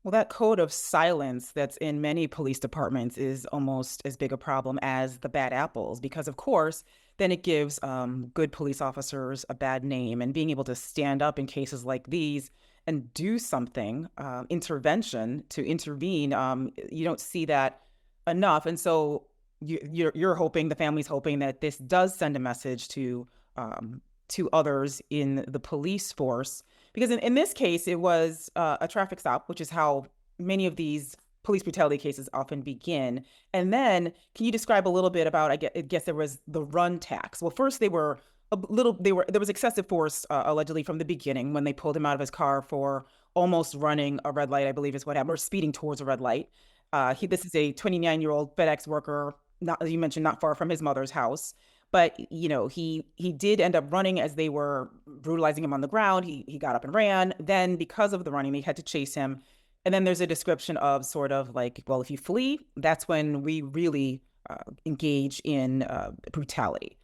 Well, that code of silence that's in many police departments is almost as big a problem as the bad apples, because, of course, then it gives good police officers a bad name. And being able to stand up in cases like these and do something, intervention to intervene, you don't see that enough. And so you're hoping, the family's hoping that this does send a message to others in the police force, because in this case, it was a traffic stop, which is how many of these police brutality cases often begin. And then, can you describe a little bit about, I guess there was the run tax. Well, first there was excessive force, allegedly from the beginning, when they pulled him out of his car for almost running a red light, I believe is what happened, or speeding towards a red light. This is a 29-year-old FedEx worker, not, as you mentioned, not far from his mother's house. But he did end up running as they were brutalizing him on the ground. He got up and ran. Then, because of the running, they had to chase him. And then there's a description of sort of like, well, if you flee, that's when we really engage in brutality.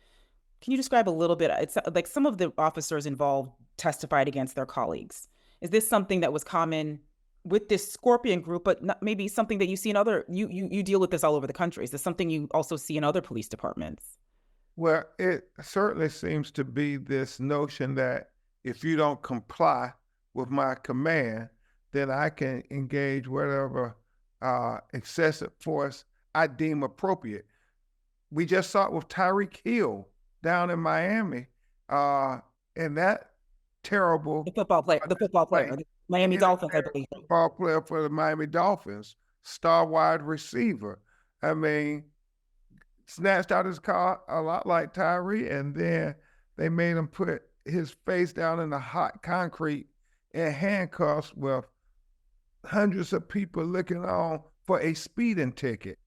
Can you describe a little bit? It's like some of the officers involved testified against their colleagues. Is this something that was common with this Scorpion group, but not, maybe something that you see in other? You deal with this all over the country. Is this something you also see in other police departments? Well, it certainly seems to be this notion that if you don't comply with my command, then I can engage whatever excessive force I deem appropriate. We just saw it with Tyreek Hill down in Miami, and that terrible The football player, play. the Miami He's a Dolphins, I terrible believe. football player for the Miami Dolphins, star wide receiver. I mean, snatched out his car a lot like Tyree, and then they made him put his face down in the hot concrete in handcuffs with hundreds of people looking on for a speeding ticket.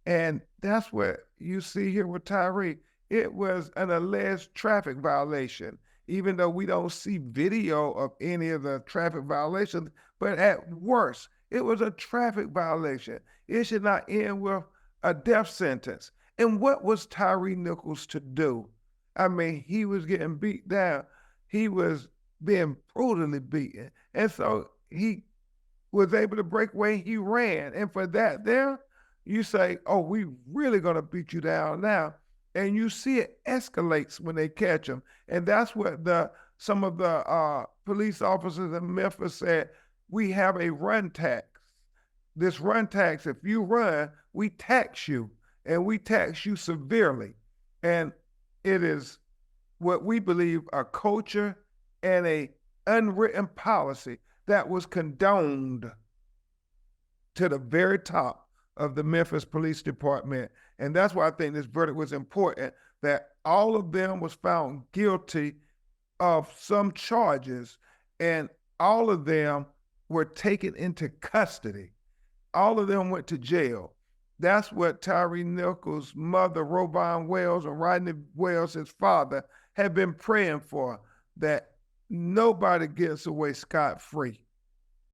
And that's what you see here with Tyree. It was an alleged traffic violation, even though we don't see video of any of the traffic violations. But at worst, it was a traffic violation. It should not end with a death sentence. And what was Tyre Nichols to do? I mean, he was getting beat down. He was being brutally beaten. And so he was able to break away. He ran. And for that there, you say, oh, we really going to beat you down now. And you see it escalates when they catch him. And that's what some of the police officers in Memphis said, we have a run tax. This run tax, if you run, we tax you, and we tax you severely. And it is what we believe a culture and a unwritten policy that was condoned to the very top of the Memphis Police Department. And that's why I think this verdict was important, that all of them was found guilty of some charges, and all of them were taken into custody. All of them went to jail. That's what Tyre Nichols' mother, Robin Wells, and Rodney Wells, his father, had been praying for, that nobody gets away scot-free.